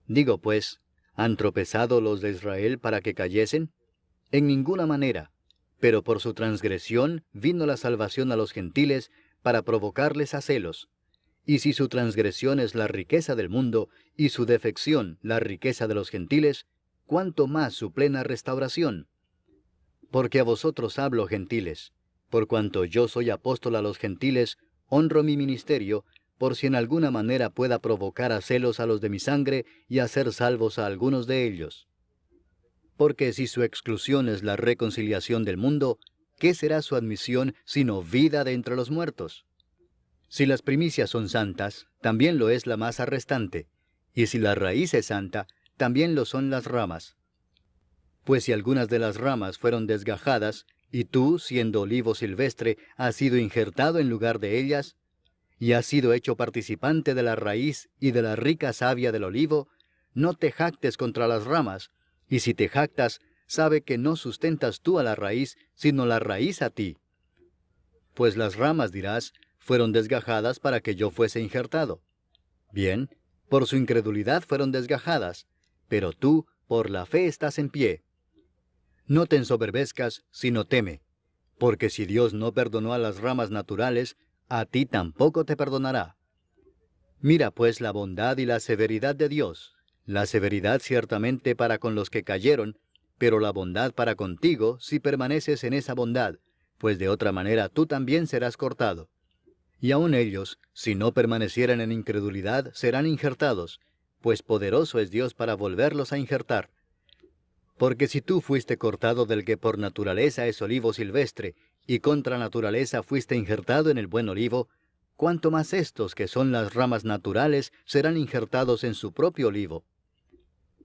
Digo pues, ¿han tropezado los de Israel para que cayesen? En ninguna manera, pero por su transgresión vino la salvación a los gentiles para provocarles a celos. Y si su transgresión es la riqueza del mundo, y su defección la riqueza de los gentiles, ¿cuánto más su plena restauración? Porque a vosotros hablo, gentiles, por cuanto yo soy apóstol a los gentiles, honro mi ministerio, por si en alguna manera pueda provocar a celos a los de mi sangre y hacer salvos a algunos de ellos. Porque si su exclusión es la reconciliación del mundo, ¿qué será su admisión sino vida de entre los muertos? Si las primicias son santas, también lo es la masa restante, y si la raíz es santa, también lo son las ramas. Pues si algunas de las ramas fueron desgajadas, y tú, siendo olivo silvestre, has sido injertado en lugar de ellas, y has sido hecho participante de la raíz y de la rica savia del olivo, no te jactes contra las ramas, y si te jactas, sabe que no sustentas tú a la raíz, sino la raíz a ti. Pues las ramas, dirás, fueron desgajadas para que yo fuese injertado. Bien, por su incredulidad fueron desgajadas, pero tú, por la fe estás en pie. No te ensoberbezcas, sino teme, porque si Dios no perdonó a las ramas naturales, a ti tampoco te perdonará. Mira pues la bondad y la severidad de Dios, la severidad ciertamente para con los que cayeron, pero la bondad para contigo si permaneces en esa bondad, pues de otra manera tú también serás cortado. Y aun ellos, si no permanecieren en incredulidad, serán injertados, pues poderoso es Dios para volverlos a injertar. Porque si tú fuiste cortado del que por naturaleza es olivo silvestre, y contra naturaleza fuiste injertado en el buen olivo, cuánto más estos que son las ramas naturales serán injertados en su propio olivo.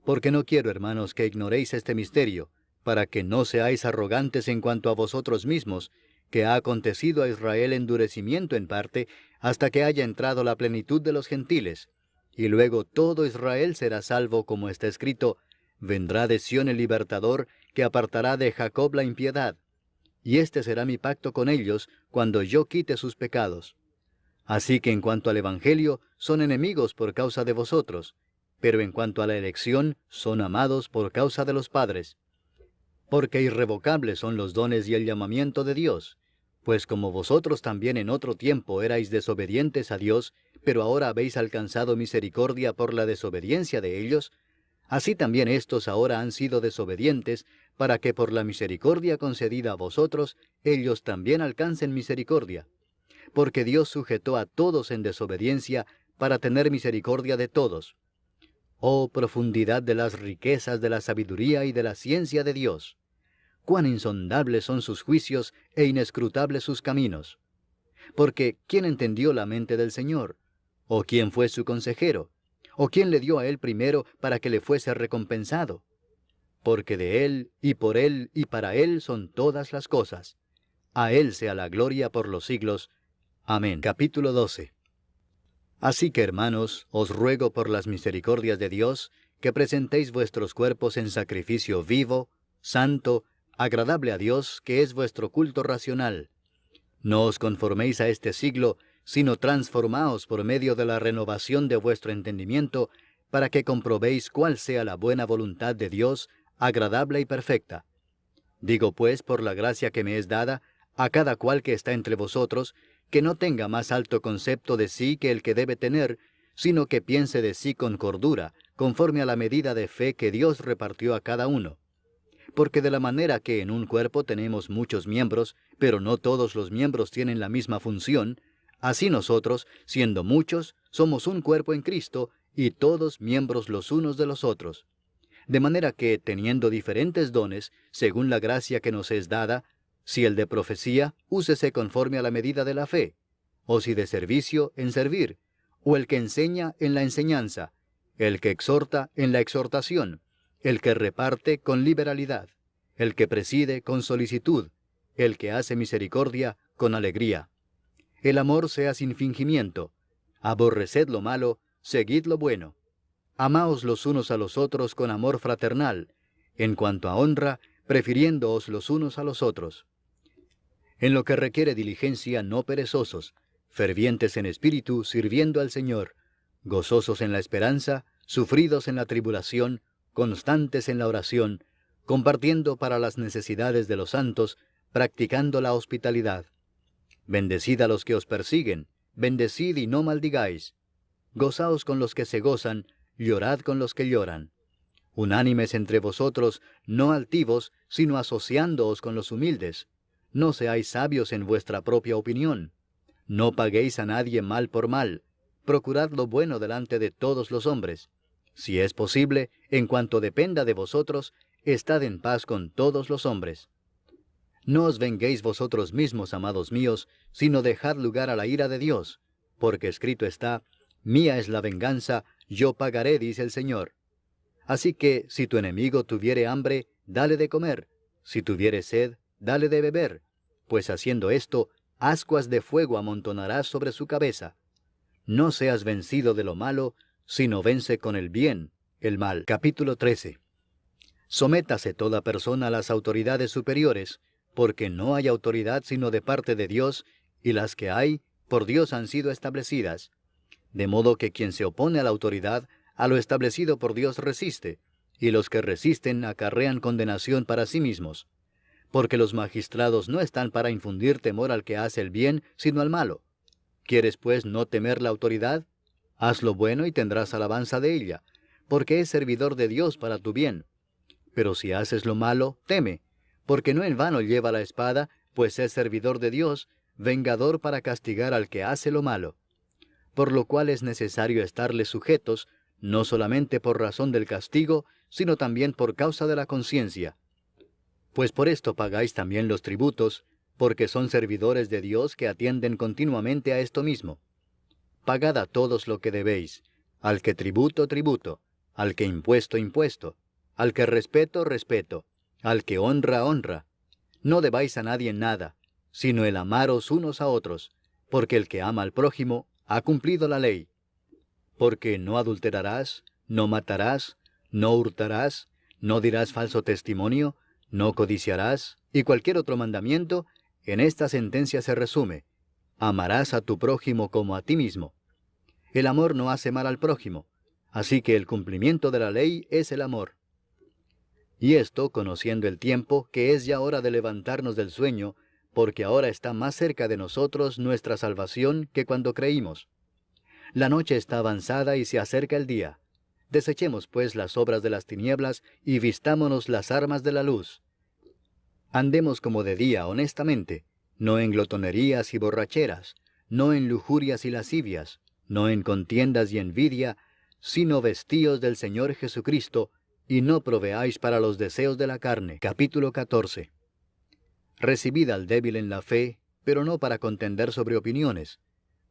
Porque no quiero, hermanos, que ignoréis este misterio, para que no seáis arrogantes en cuanto a vosotros mismos, que ha acontecido a Israel endurecimiento en parte, hasta que haya entrado la plenitud de los gentiles, y luego todo Israel será salvo, como está escrito, vendrá de Sión el libertador, que apartará de Jacob la impiedad. Y este será mi pacto con ellos, cuando yo quite sus pecados. Así que en cuanto al Evangelio, son enemigos por causa de vosotros, pero en cuanto a la elección, son amados por causa de los padres. Porque irrevocables son los dones y el llamamiento de Dios, pues como vosotros también en otro tiempo erais desobedientes a Dios, pero ahora habéis alcanzado misericordia por la desobediencia de ellos, así también éstos ahora han sido desobedientes, para que por la misericordia concedida a vosotros, ellos también alcancen misericordia. Porque Dios sujetó a todos en desobediencia, para tener misericordia de todos. Oh profundidad de las riquezas de la sabiduría y de la ciencia de Dios. Cuán insondables son sus juicios e inescrutables sus caminos. Porque ¿quién entendió la mente del Señor? ¿O quién fue su consejero? ¿O quién le dio a él primero para que le fuese recompensado? Porque de él, y por él, y para él son todas las cosas. A él sea la gloria por los siglos. Amén. Capítulo 12. Así que, hermanos, os ruego por las misericordias de Dios, que presentéis vuestros cuerpos en sacrificio vivo, santo, agradable a Dios, que es vuestro culto racional. No os conforméis a este siglo, sino transformaos por medio de la renovación de vuestro entendimiento, para que comprobéis cuál sea la buena voluntad de Dios, agradable y perfecta. Digo pues, por la gracia que me es dada, a cada cual que está entre vosotros, que no tenga más alto concepto de sí que el que debe tener, sino que piense de sí con cordura, conforme a la medida de fe que Dios repartió a cada uno. Porque de la manera que en un cuerpo tenemos muchos miembros, pero no todos los miembros tienen la misma función, así nosotros, siendo muchos, somos un cuerpo en Cristo, y todos miembros los unos de los otros. De manera que, teniendo diferentes dones, según la gracia que nos es dada, si el de profecía, úsese conforme a la medida de la fe, o si de servicio, en servir, o el que enseña, en la enseñanza, el que exhorta, en la exhortación, el que reparte, con liberalidad, el que preside, con solicitud, el que hace misericordia, con alegría. El amor sea sin fingimiento. Aborreced lo malo, seguid lo bueno. Amaos los unos a los otros con amor fraternal, en cuanto a honra, prefiriéndoos los unos a los otros. En lo que requiere diligencia, no perezosos, fervientes en espíritu, sirviendo al Señor, gozosos en la esperanza, sufridos en la tribulación, constantes en la oración, compartiendo para las necesidades de los santos, practicando la hospitalidad. Bendecid a los que os persiguen, bendecid y no maldigáis. Gozaos con los que se gozan, llorad con los que lloran. Unánimes entre vosotros, no altivos, sino asociándoos con los humildes. No seáis sabios en vuestra propia opinión. No paguéis a nadie mal por mal. Procurad lo bueno delante de todos los hombres. Si es posible, en cuanto dependa de vosotros, estad en paz con todos los hombres. No os venguéis vosotros mismos, amados míos, sino dejad lugar a la ira de Dios, porque escrito está, mía es la venganza, yo pagaré, dice el Señor. Así que, si tu enemigo tuviere hambre, dale de comer, si tuviere sed, dale de beber, pues haciendo esto, ascuas de fuego amontonarás sobre su cabeza. No seas vencido de lo malo, sino vence con el bien el mal. Capítulo 13. Sométase toda persona a las autoridades superiores, porque no hay autoridad sino de parte de Dios, y las que hay, por Dios han sido establecidas. De modo que quien se opone a la autoridad, a lo establecido por Dios resiste, y los que resisten acarrean condenación para sí mismos. Porque los magistrados no están para infundir temor al que hace el bien, sino al malo. ¿Quieres pues no temer la autoridad? Haz lo bueno y tendrás alabanza de ella, porque es servidor de Dios para tu bien. Pero si haces lo malo, teme, porque no en vano lleva la espada, pues es servidor de Dios, vengador para castigar al que hace lo malo. Por lo cual es necesario estarles sujetos, no solamente por razón del castigo, sino también por causa de la conciencia. Pues por esto pagáis también los tributos, porque son servidores de Dios que atienden continuamente a esto mismo. Pagad a todos lo que debéis, al que tributo, tributo, al que impuesto, impuesto, al que respeto, respeto, al que honra, honra. No debáis a nadie nada, sino el amaros unos a otros, porque el que ama al prójimo ha cumplido la ley. Porque no adulterarás, no matarás, no hurtarás, no dirás falso testimonio, no codiciarás, y cualquier otro mandamiento, en esta sentencia se resume: amarás a tu prójimo como a ti mismo. El amor no hace mal al prójimo, así que el cumplimiento de la ley es el amor. Y esto, conociendo el tiempo, que es ya hora de levantarnos del sueño, porque ahora está más cerca de nosotros nuestra salvación que cuando creímos. La noche está avanzada y se acerca el día. Desechemos pues las obras de las tinieblas y vistámonos las armas de la luz. Andemos como de día honestamente, no en glotonerías y borracheras, no en lujurias y lascivias, no en contiendas y envidia, sino vestíos del Señor Jesucristo, y no proveáis para los deseos de la carne. Capítulo 14. Recibid al débil en la fe, pero no para contender sobre opiniones,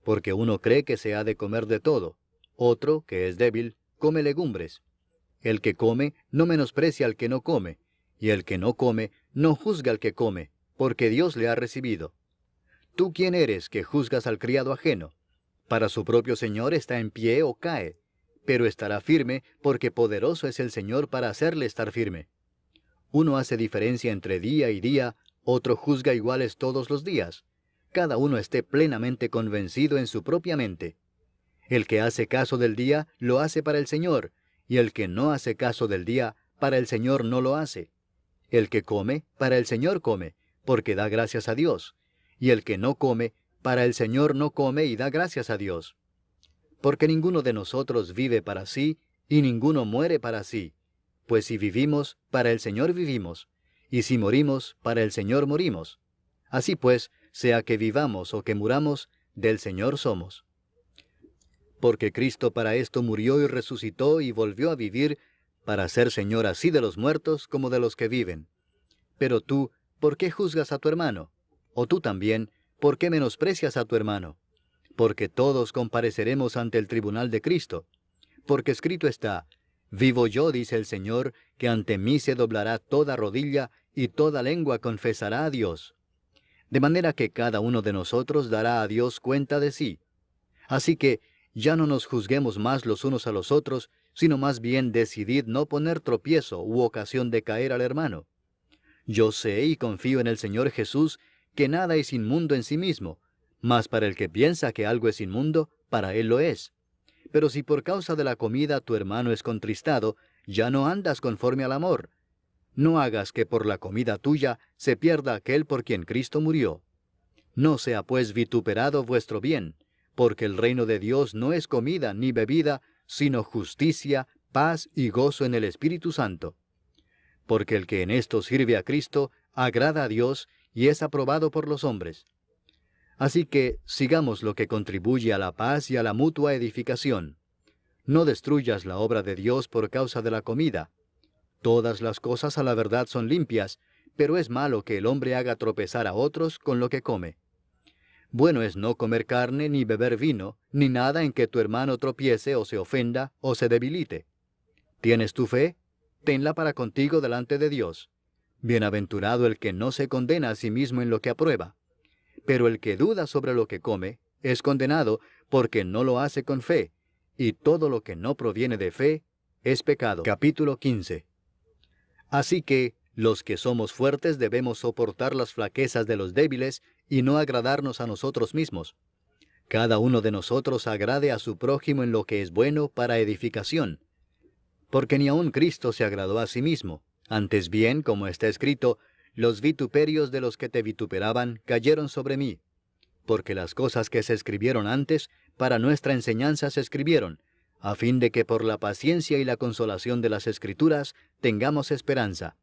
porque uno cree que se ha de comer de todo, otro, que es débil, come legumbres. El que come no menosprecia al que no come, y el que no come no juzga al que come, porque Dios le ha recibido. ¿Tú quién eres que juzgas al criado ajeno? Para su propio Señor está en pie o cae, pero estará firme, porque poderoso es el Señor para hacerle estar firme. Uno hace diferencia entre día y día, otro juzga iguales todos los días. Cada uno esté plenamente convencido en su propia mente. El que hace caso del día, lo hace para el Señor, y el que no hace caso del día, para el Señor no lo hace. El que come, para el Señor come, porque da gracias a Dios, y el que no come, para el Señor no come y da gracias a Dios. Porque ninguno de nosotros vive para sí, y ninguno muere para sí. Pues si vivimos, para el Señor vivimos, y si morimos, para el Señor morimos. Así pues, sea que vivamos o que muramos, del Señor somos. Porque Cristo para esto murió y resucitó y volvió a vivir, para ser Señor así de los muertos como de los que viven. Pero tú, ¿por qué juzgas a tu hermano? O tú también, ¿por qué menosprecias a tu hermano? Porque todos compareceremos ante el tribunal de Cristo. Porque escrito está: vivo yo, dice el Señor, que ante mí se doblará toda rodilla y toda lengua confesará a Dios. De manera que cada uno de nosotros dará a Dios cuenta de sí. Así que ya no nos juzguemos más los unos a los otros, sino más bien decidid no poner tropiezo u ocasión de caer al hermano. Yo sé y confío en el Señor Jesús que nada es inmundo en sí mismo, mas para el que piensa que algo es inmundo, para él lo es. Pero si por causa de la comida tu hermano es contristado, ya no andas conforme al amor. No hagas que por la comida tuya se pierda aquel por quien Cristo murió. No sea pues vituperado vuestro bien, porque el reino de Dios no es comida ni bebida, sino justicia, paz y gozo en el Espíritu Santo. Porque el que en esto sirve a Cristo, agrada a Dios y es aprobado por los hombres. Así que sigamos lo que contribuye a la paz y a la mutua edificación. No destruyas la obra de Dios por causa de la comida. Todas las cosas a la verdad son limpias, pero es malo que el hombre haga tropezar a otros con lo que come. Bueno es no comer carne, ni beber vino, ni nada en que tu hermano tropiece o se ofenda o se debilite. ¿Tienes tu fe? Tenla para contigo delante de Dios. Bienaventurado el que no se condena a sí mismo en lo que aprueba. Pero el que duda sobre lo que come, es condenado porque no lo hace con fe, y todo lo que no proviene de fe es pecado. Capítulo 15. Así que, los que somos fuertes debemos soportar las flaquezas de los débiles y no agradarnos a nosotros mismos. Cada uno de nosotros agrade a su prójimo en lo que es bueno para edificación. Porque ni aun Cristo se agradó a sí mismo. Antes bien, como está escrito, los vituperios de los que te vituperaban cayeron sobre mí. Porque las cosas que se escribieron antes, para nuestra enseñanza se escribieron, a fin de que por la paciencia y la consolación de las Escrituras tengamos esperanza.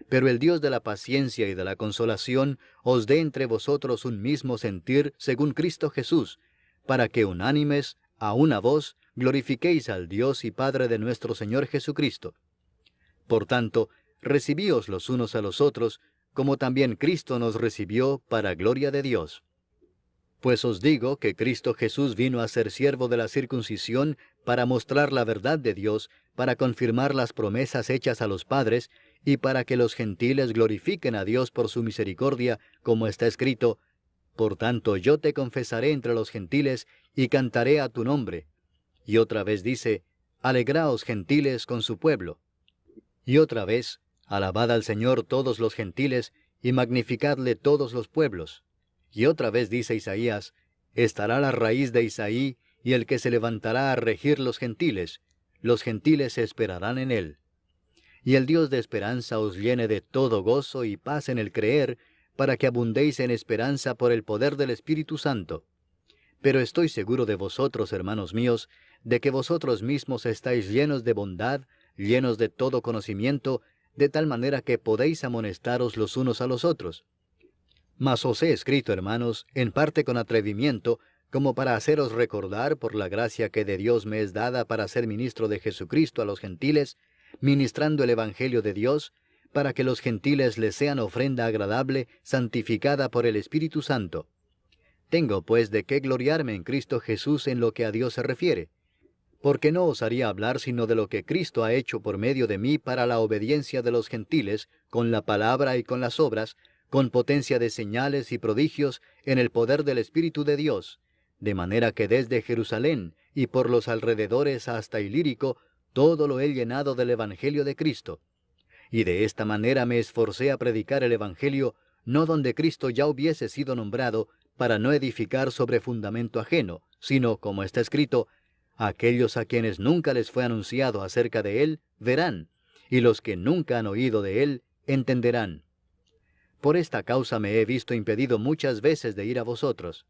Pero el Dios de la paciencia y de la consolación os dé entre vosotros un mismo sentir según Cristo Jesús, para que unánimes, a una voz, glorifiquéis al Dios y Padre de nuestro Señor Jesucristo. Por tanto, recibíos los unos a los otros, como también Cristo nos recibió para gloria de Dios. Pues os digo que Cristo Jesús vino a ser siervo de la circuncisión para mostrar la verdad de Dios, para confirmar las promesas hechas a los padres, y para que los gentiles glorifiquen a Dios por su misericordia, como está escrito: por tanto yo te confesaré entre los gentiles, y cantaré a tu nombre. Y otra vez dice: alegraos gentiles con su pueblo. Y otra vez, alabad al Señor todos los gentiles, y magnificadle todos los pueblos. Y otra vez dice Isaías, estará la raíz de Isaí, y el que se levantará a regir los gentiles esperarán en él. Y el Dios de esperanza os llene de todo gozo y paz en el creer, para que abundéis en esperanza por el poder del Espíritu Santo. Pero estoy seguro de vosotros, hermanos míos, de que vosotros mismos estáis llenos de bondad, llenos de todo conocimiento, de tal manera que podéis amonestaros los unos a los otros. Mas os he escrito, hermanos, en parte con atrevimiento, como para haceros recordar por la gracia que de Dios me es dada para ser ministro de Jesucristo a los gentiles, ministrando el Evangelio de Dios, para que los gentiles les sean ofrenda agradable, santificada por el Espíritu Santo. Tengo pues de qué gloriarme en Cristo Jesús en lo que a Dios se refiere, porque no osaría hablar sino de lo que Cristo ha hecho por medio de mí para la obediencia de los gentiles, con la palabra y con las obras, con potencia de señales y prodigios en el poder del Espíritu de Dios, de manera que desde Jerusalén y por los alrededores hasta Ilírico, todo lo he llenado del Evangelio de Cristo. Y de esta manera me esforcé a predicar el Evangelio, no donde Cristo ya hubiese sido nombrado, para no edificar sobre fundamento ajeno, sino, como está escrito, aquellos a quienes nunca les fue anunciado acerca de él, verán, y los que nunca han oído de él, entenderán. Por esta causa me he visto impedido muchas veces de ir a vosotros.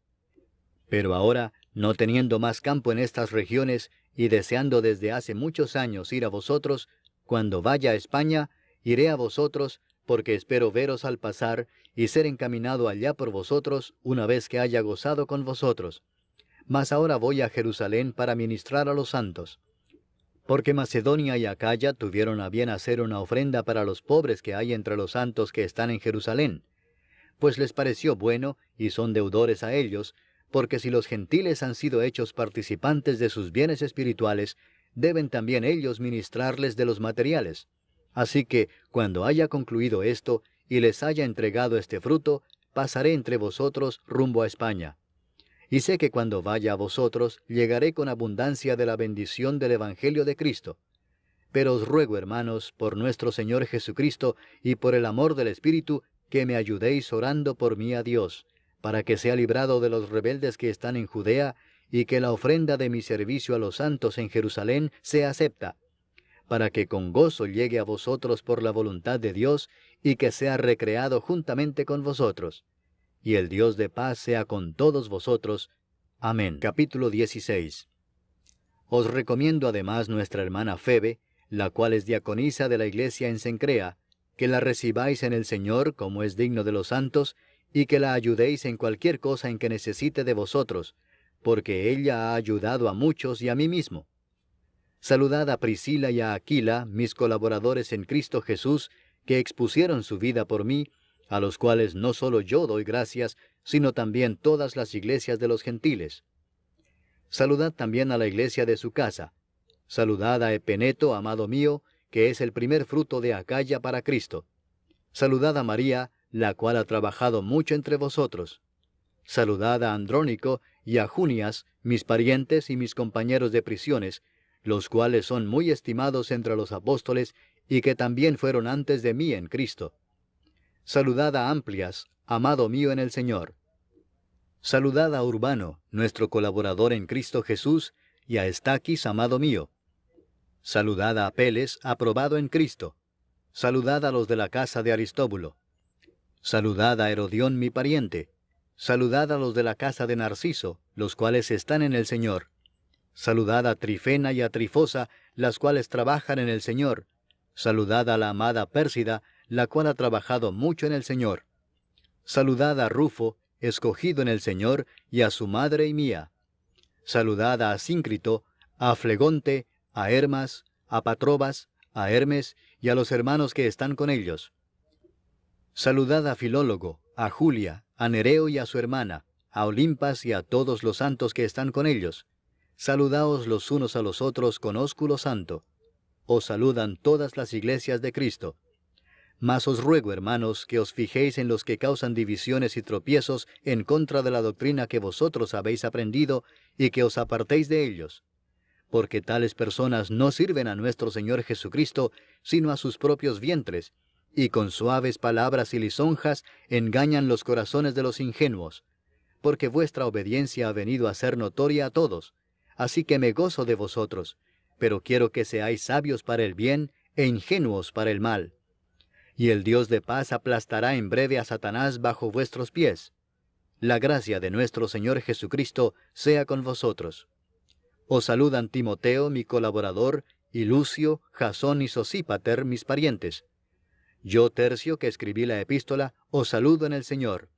Pero ahora, no teniendo más campo en estas regiones, y deseando desde hace muchos años ir a vosotros, cuando vaya a España, iré a vosotros, porque espero veros al pasar, y ser encaminado allá por vosotros, una vez que haya gozado con vosotros. Mas ahora voy a Jerusalén para ministrar a los santos. Porque Macedonia y Acaya tuvieron a bien hacer una ofrenda para los pobres que hay entre los santos que están en Jerusalén. Pues les pareció bueno, y son deudores a ellos, porque si los gentiles han sido hechos participantes de sus bienes espirituales, deben también ellos ministrarles de los materiales. Así que, cuando haya concluido esto, y les haya entregado este fruto, pasaré entre vosotros rumbo a España. Y sé que cuando vaya a vosotros, llegaré con abundancia de la bendición del Evangelio de Cristo. Pero os ruego, hermanos, por nuestro Señor Jesucristo, y por el amor del Espíritu, que me ayudéis orando por mí a Dios, para que sea librado de los rebeldes que están en Judea, y que la ofrenda de mi servicio a los santos en Jerusalén sea acepta, para que con gozo llegue a vosotros por la voluntad de Dios, y que sea recreado juntamente con vosotros. Y el Dios de paz sea con todos vosotros. Amén. Capítulo 16. Os recomiendo además nuestra hermana Febe, la cual es diaconisa de la iglesia en Cencrea, que la recibáis en el Señor como es digno de los santos, y que la ayudéis en cualquier cosa en que necesite de vosotros, porque ella ha ayudado a muchos y a mí mismo. Saludad a Priscila y a Aquila, mis colaboradores en Cristo Jesús, que expusieron su vida por mí, a los cuales no solo yo doy gracias, sino también todas las iglesias de los gentiles. Saludad también a la iglesia de su casa. Saludad a Epeneto, amado mío, que es el primer fruto de Acaya para Cristo. Saludad a María, la cual ha trabajado mucho entre vosotros. Saludad a Andrónico y a Junias, mis parientes y mis compañeros de prisiones, los cuales son muy estimados entre los apóstoles y que también fueron antes de mí en Cristo. Saludad a Amplias, amado mío en el Señor. Saludad a Urbano, nuestro colaborador en Cristo Jesús, y a Estaquis, amado mío. Saludad a Apeles, aprobado en Cristo. Saludad a los de la casa de Aristóbulo. Saludad a Herodión, mi pariente. Saludad a los de la casa de Narciso, los cuales están en el Señor. Saludad a Trifena y a Trifosa, las cuales trabajan en el Señor. Saludad a la amada Pérsida, la cual ha trabajado mucho en el Señor. Saludad a Rufo, escogido en el Señor, y a su madre y mía. Saludad a Asíncrito, a Flegonte, a Hermas, a Patrobas, a Hermes, y a los hermanos que están con ellos. Saludad a Filólogo, a Julia, a Nereo y a su hermana, a Olimpas y a todos los santos que están con ellos. Saludaos los unos a los otros con ósculo santo. Os saludan todas las iglesias de Cristo. Mas os ruego, hermanos, que os fijéis en los que causan divisiones y tropiezos en contra de la doctrina que vosotros habéis aprendido, y que os apartéis de ellos. porque tales personas no sirven a nuestro Señor Jesucristo, sino a sus propios vientres, y con suaves palabras y lisonjas engañan los corazones de los ingenuos. Porque vuestra obediencia ha venido a ser notoria a todos, así que me gozo de vosotros, pero quiero que seáis sabios para el bien e ingenuos para el mal. Y el Dios de paz aplastará en breve a Satanás bajo vuestros pies. La gracia de nuestro Señor Jesucristo sea con vosotros. Os saludan Timoteo, mi colaborador, y Lucio, Jasón y Sosípater, mis parientes. Yo, Tercio, que escribí la epístola, os saludo en el Señor.